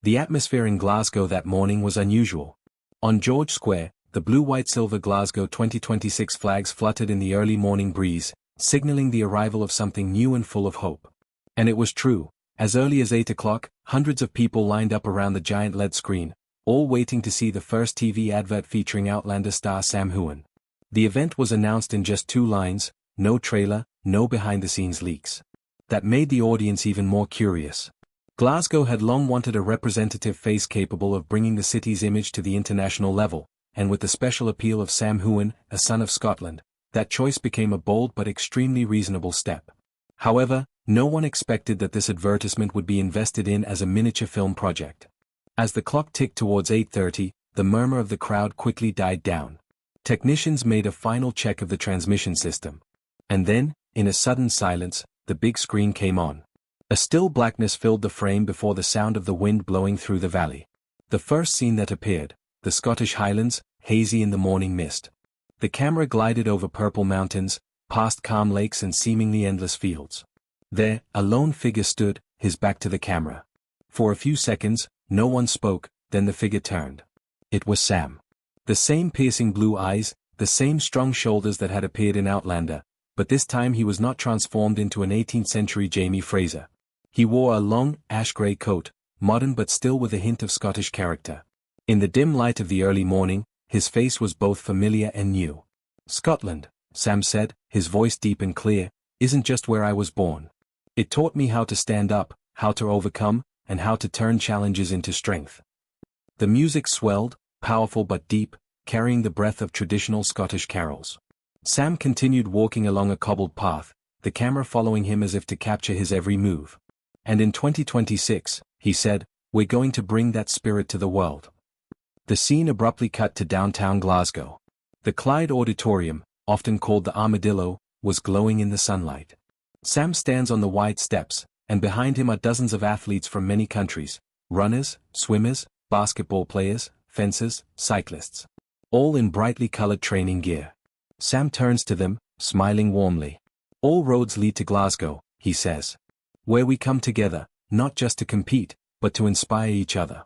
The atmosphere in Glasgow that morning was unusual. On George Square, the blue-white-silver Glasgow 2026 flags fluttered in the early morning breeze, signaling the arrival of something new and full of hope. And it was true. As early as 8 o'clock, hundreds of people lined up around the giant LED screen, all waiting to see the first TV advert featuring Outlander star Sam Heughan. The event was announced in just 2 lines, no trailer, no behind-the-scenes leaks. That made the audience even more curious. Glasgow had long wanted a representative face capable of bringing the city's image to the international level, and with the special appeal of Sam Heughan, a son of Scotland, that choice became a bold but extremely reasonable step. However, no one expected that this advertisement would be invested in as a miniature film project. As the clock ticked towards 8:30, the murmur of the crowd quickly died down. Technicians made a final check of the transmission system. And then, in a sudden silence, the big screen came on. A still blackness filled the frame before the sound of the wind blowing through the valley. The first scene that appeared, the Scottish Highlands, hazy in the morning mist. The camera glided over purple mountains, past calm lakes and seemingly endless fields. There, a lone figure stood, his back to the camera. For a few seconds, no one spoke, then the figure turned. It was Sam. The same piercing blue eyes, the same strong shoulders that had appeared in Outlander, but this time he was not transformed into an 18th-century Jamie Fraser. He wore a long, ash-grey coat, modern but still with a hint of Scottish character. In the dim light of the early morning, his face was both familiar and new. "Scotland," Sam said, his voice deep and clear, "isn't just where I was born. It taught me how to stand up, how to overcome, and how to turn challenges into strength." The music swelled, powerful but deep, carrying the breath of traditional Scottish carols. Sam continued walking along a cobbled path, the camera following him as if to capture his every move. "And in 2026, he said, we're going to bring that spirit to the world." The scene abruptly cut to downtown Glasgow. The Clyde Auditorium, often called the Armadillo, was glowing in the sunlight. Sam stands on the wide steps, and behind him are dozens of athletes from many countries, runners, swimmers, basketball players, fencers, cyclists. All in brightly colored training gear. Sam turns to them, smiling warmly. "All roads lead to Glasgow," he says. "Where we come together, not just to compete, but to inspire each other."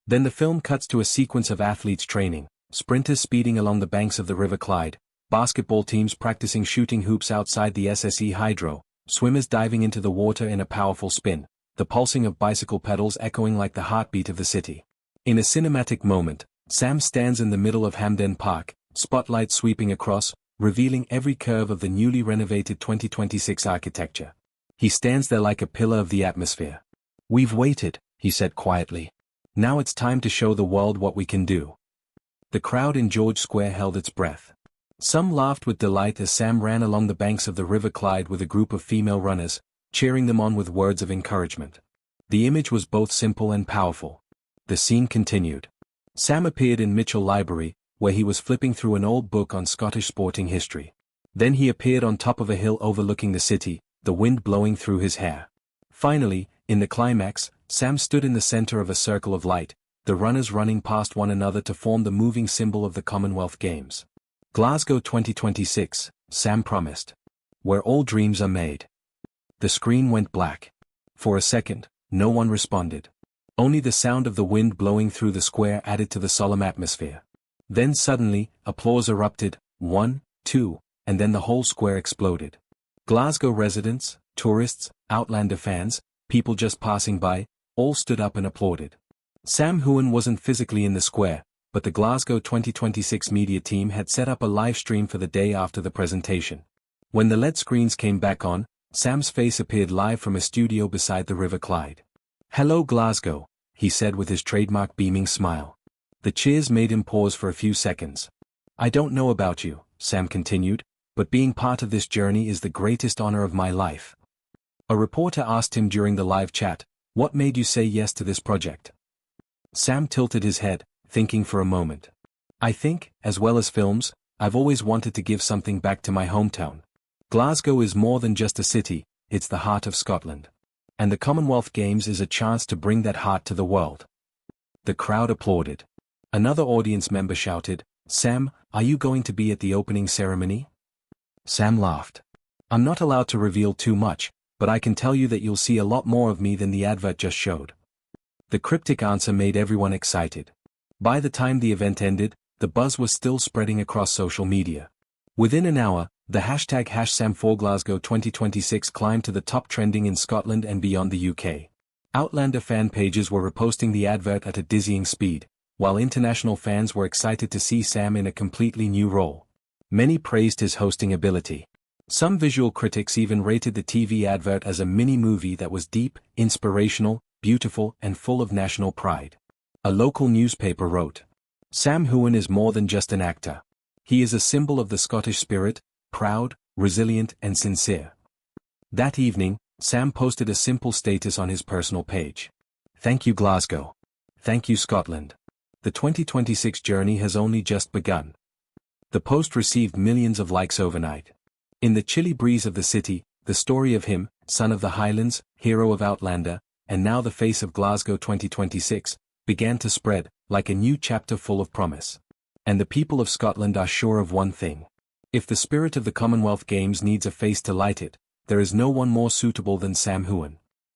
Then the film cuts to a sequence of athletes training, sprinters speeding along the banks of the River Clyde, basketball teams practicing shooting hoops outside the SSE Hydro, swimmers diving into the water in a powerful spin, the pulsing of bicycle pedals echoing like the heartbeat of the city. In a cinematic moment, Sam stands in the middle of Hampden Park, spotlight sweeping across, revealing every curve of the newly renovated 2026 architecture. He stands there like a pillar of the atmosphere. "We've waited," he said quietly. "Now it's time to show the world what we can do." The crowd in George Square held its breath. Some laughed with delight as Sam ran along the banks of the River Clyde with a group of female runners, cheering them on with words of encouragement. The image was both simple and powerful. The scene continued. Sam appeared in Mitchell Library, where he was flipping through an old book on Scottish sporting history. Then he appeared on top of a hill overlooking the city, the wind blowing through his hair. Finally, in the climax, Sam stood in the center of a circle of light, the runners running past one another to form the moving symbol of the Commonwealth Games. "Glasgow 2026, Sam promised. Where all dreams are made." The screen went black. For a second, no one responded. Only the sound of the wind blowing through the square added to the solemn atmosphere. Then suddenly, applause erupted, 1, 2, and then the whole square exploded. Glasgow residents, tourists, Outlander fans, people just passing by, all stood up and applauded. Sam Heughan wasn't physically in the square, but the Glasgow 2026 media team had set up a live stream for the day after the presentation. When the LED screens came back on, Sam's face appeared live from a studio beside the River Clyde. "Hello Glasgow," he said with his trademark beaming smile. The cheers made him pause for a few seconds. "I don't know about you," Sam continued, "but being part of this journey is the greatest honor of my life." A reporter asked him during the live chat, "What made you say yes to this project?" Sam tilted his head, thinking for a moment. "I think, as well as films, I've always wanted to give something back to my hometown. Glasgow is more than just a city, it's the heart of Scotland. And the Commonwealth Games is a chance to bring that heart to the world." The crowd applauded. Another audience member shouted, "Sam, are you going to be at the opening ceremony?" Sam laughed. "I'm not allowed to reveal too much, but I can tell you that you'll see a lot more of me than the advert just showed." The cryptic answer made everyone excited. By the time the event ended, the buzz was still spreading across social media. Within an hour, the hashtag #Sam4Glasgow 2026 climbed to the top trending in Scotland and beyond the UK. Outlander fan pages were reposting the advert at a dizzying speed, while international fans were excited to see Sam in a completely new role. Many praised his hosting ability. Some visual critics even rated the TV advert as a mini-movie that was deep, inspirational, beautiful, and full of national pride. A local newspaper wrote, "Sam Heughan is more than just an actor. He is a symbol of the Scottish spirit, proud, resilient, and sincere." That evening, Sam posted a simple status on his personal page. "Thank you, Glasgow. Thank you, Scotland. The 2026 journey has only just begun." The post received millions of likes overnight. In the chilly breeze of the city, the story of him, son of the Highlands, hero of Outlander, and now the face of Glasgow 2026, began to spread, like a new chapter full of promise. And the people of Scotland are sure of one thing. If the spirit of the Commonwealth Games needs a face to light it, there is no one more suitable than Sam Heughan.